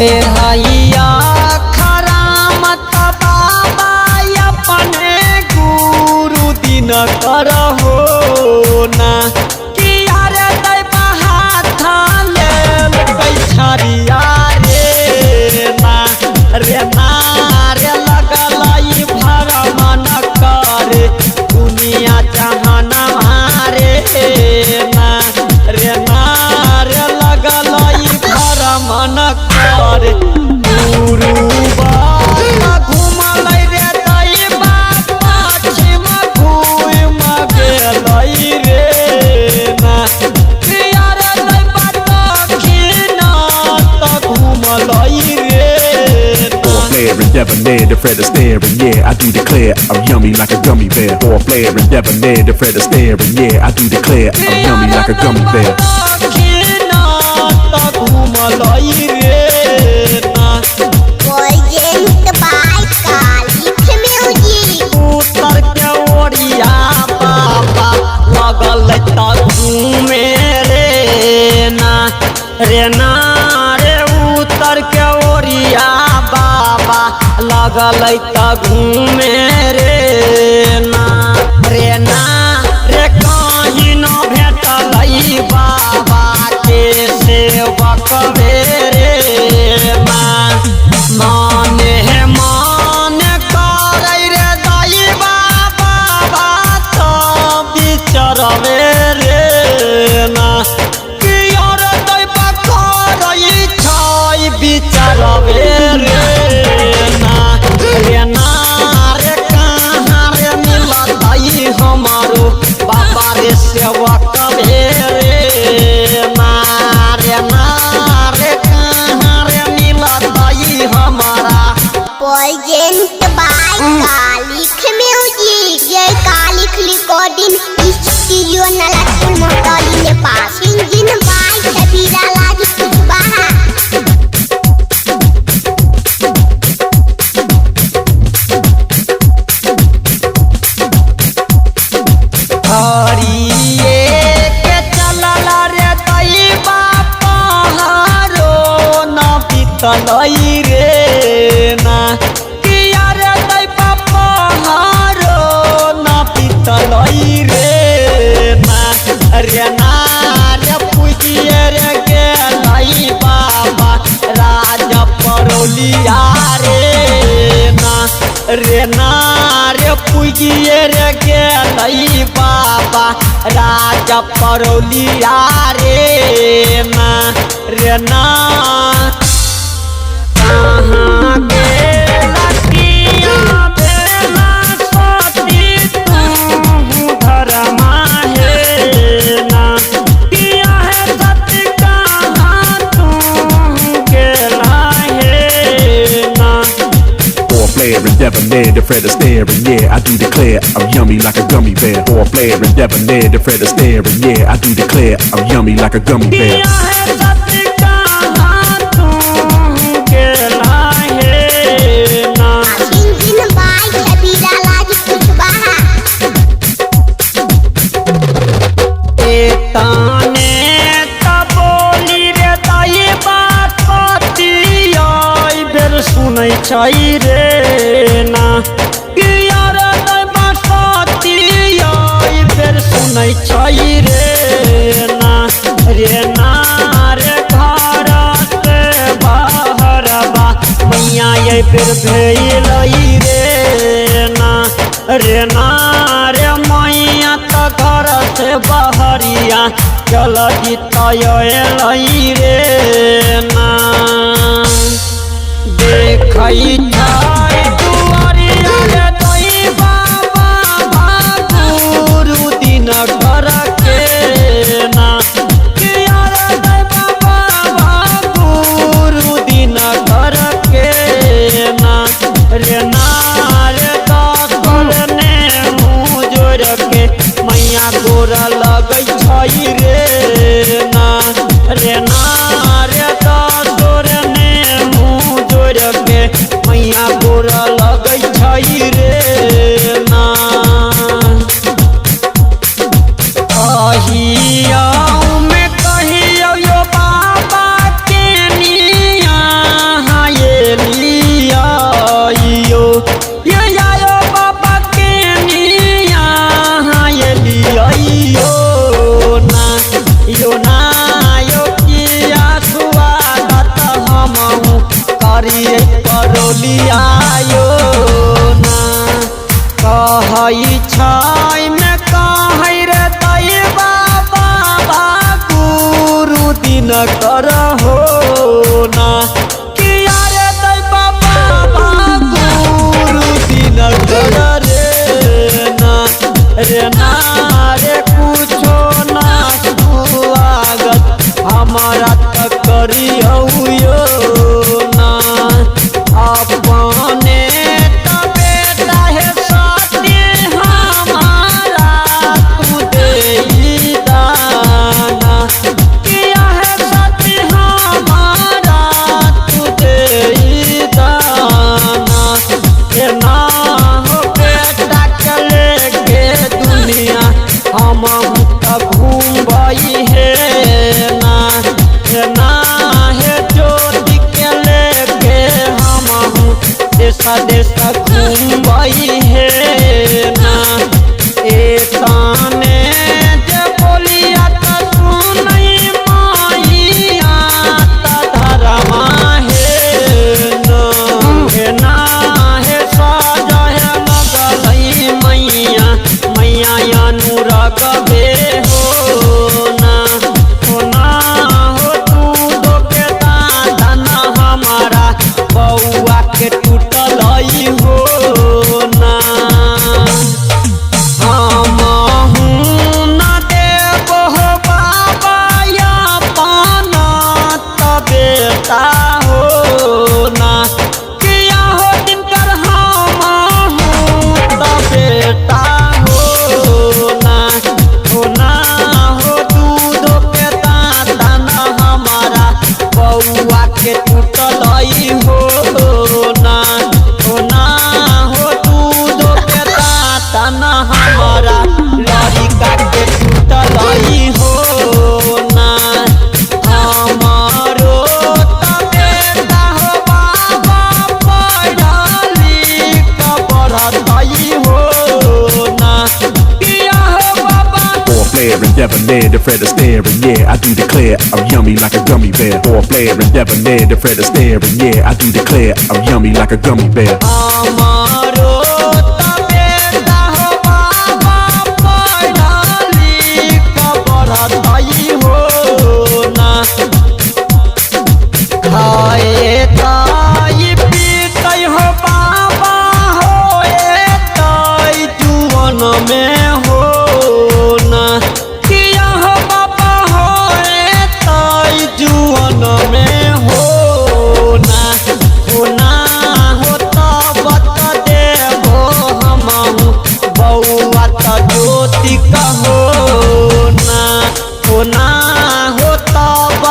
बेहैया खरामत बाबा अपने गुरु दिन करहो ना कि यार दैबा हाथ लेल बैछरिया रे ना रे लगलई भरमन करे दुनिया जहान मारे ना रे लगलई भरमन करे गुरु बाबा घुमलै रे दैबा पश्चिम घुम गेलै रे ना यार दैबा दक्षिण त घुमलै रे and debonair, the Fred staring, yeah, I do declare I'm yummy like a gummy bear. Or flare and debonair, the Fred staring, yeah, I do declare I'm yummy like a gummy bear. उतर के ओरिया बाबा लगलै त घूमे रे ना रे कहीं न भेटलै बाबा के सेवक रे माने करै रे दैबा बाबा त बिचरवे रे ना कि और दैबा करै छै बिचरवे रे हमारो बाबा रे सेवक रे मारे कहाँ रे मिलतई हमारा प्रेजेंट बाय कालिक म्यूजिक ये Kalik recording studio Nalapur Mohtali Nepal singing by Sabira Laj Kushwaha हरिये के चलल रे दैबा पहाड़ो न बितलै रे ना कि यार दैबा पहाड़ो न बितलै रे ना पुजिए रे गेलै बाबा राज परौलिया रे ना पुजिए रे गेलै बाबा राज परौलिया रे ना कहाँ गेला किया बेला सती तू धरमा हे ना किया है सती कहाँ तू गेला हे ना Flare and debonair, the Fred staring, yeah, I do declare I'm yummy like a gummy bear. Or flare and debonair, the Fred staring, yeah, I do declare I'm yummy like a gummy bear. सुनै छै रे ना कि यार दैबा सती बेर सुनै छै रे ना रे घर से बाहरबा मैया ये बेर भेलै रे ना रे मैया त घर से बहरिया चल जितलै रे ना देखै छै दुआरिया रे दैबा बाबा गुरु दिन करके ना कि यार दैबा बाबा गुरु दिन करके ना रे दस ने मुँह जोड़ के मैया गोर लगै छै रे ना रे दस ने मुँह जोड़ के मैया गोर लगै छै रे ना कहिया में कहियो यो बाबा के निया Foreplay and debonair, the Fred Astaire, and yeah, I do declare I'm yummy like a gummy bear. Foreplay and debonair, the Fred Astaire, and yeah, I do declare I'm yummy like a gummy bear. हमारो तबेता हो बाबा पढ़ा लिख बढ़ताई हो ना खाए ताई पीतई हो बाबा होए ताई जुवन में हो ना किया हो बाबा होए ताई जुवन में हो ना हो तब देवो हमहु बउआ त ज्योति कहो ना हो तब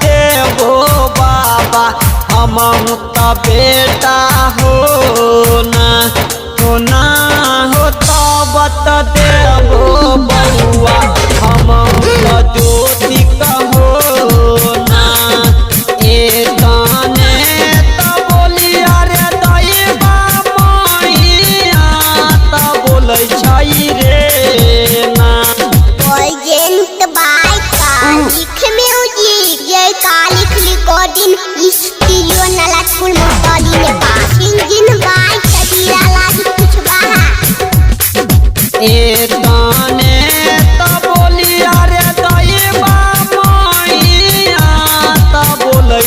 देवो बाबा हमहु त बेटा हो ना हो तब देवो बउआ हमहु त ज्योति कहो ना ए गाने त बोलिया रे दैबा मैया त बोलै छै रे ना Present by Kalik Music, जय Kalik recording studio Nalatpur Motli Nepal. Singing by Kabira Lal Kushwaha. ए गाने त बोलिया रे दैबा मैया त बोलै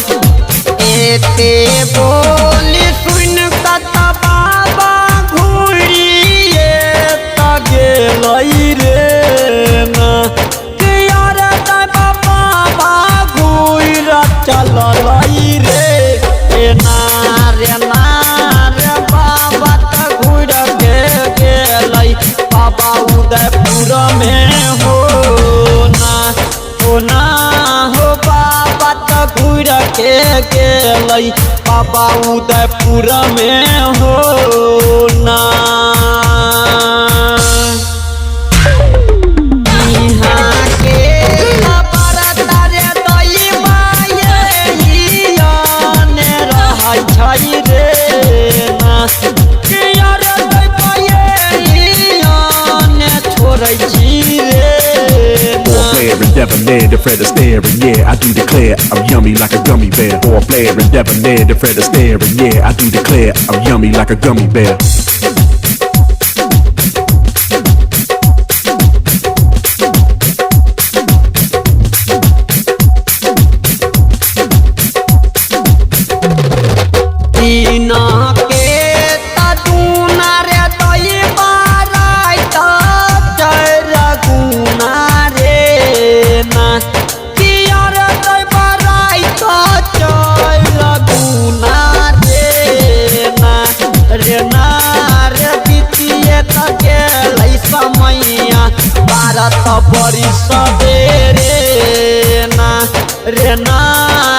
एते बोली सुन कत बाबा घुरिए त गेलै रे ना किया रे दैबा बाबा घुर चललै रे ना बाबा त घुर के गेलै बाबा उदयपुर में हो ना हो बाबा त घुर के गेलै बाबा उदयपुर में हो ना इहाँ के खबर तारे दैबा एहियाने रहै छै रे ना किया रे दैबा एहियाने छोड़ै छी रे Foreplay and debonair, the Fred Astaire, and yeah, I do declare I'm yummy like a gummy bear. Foreplay and debonair, the Fred Astaire, and yeah, I do declare I'm yummy like a gummy bear. दीना के तदुना रे दैबा राइत चर गुना रे ना किया रे दैबा राइत चर गुना रे बितिए त गेलै समैया भारत बड़ी सबेरे ना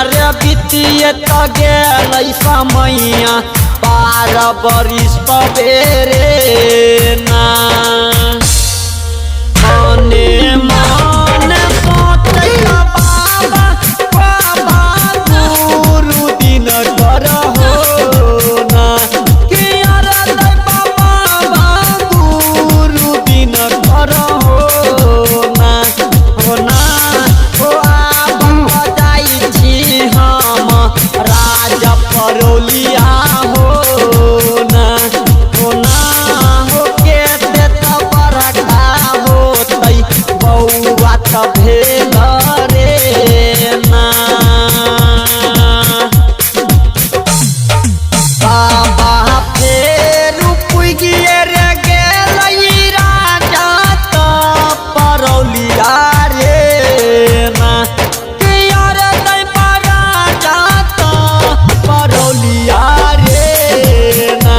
रे बितिए त गेलै समैया 12 बरिस सबेरे ना मने मने सोचै बाबा गुरु दिन कर हो ना किया रे दैबा बाबा गुरु दिन कर हो ना हो आब जाइ छी हम राज परौलिया हो ना हो के देत बड़का होतै बौआ त भेल रे ना बाबा फेर पुगिए रे गेलै राजा त परौलिया रे ना किया रे दैबा राजा त परौलिया रे ना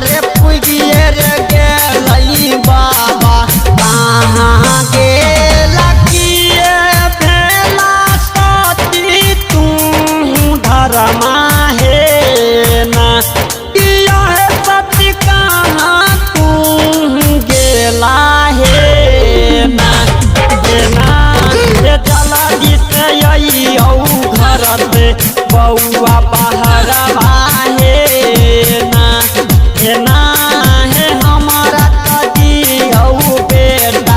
रे पुगिए रे गेलै बाबा कहाँ गेला किए भेला सती तू धरमा हे ना किया है सती कहाँ तू गेला हे ना जल्दी से अइयौ घर से बउआ बाहर हे ना हे हमारा त दियौ बेटा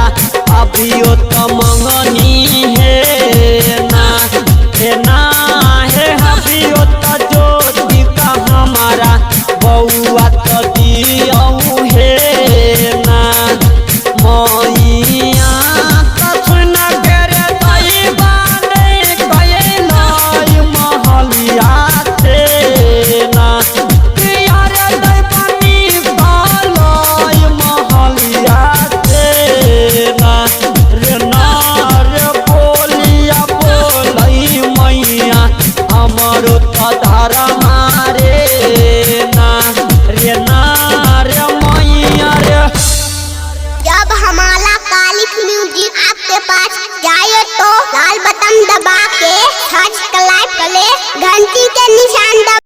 के पास जाए तो लाल बटन दबा के सब्सक्राइब कर ले, घंटी के निशान दबा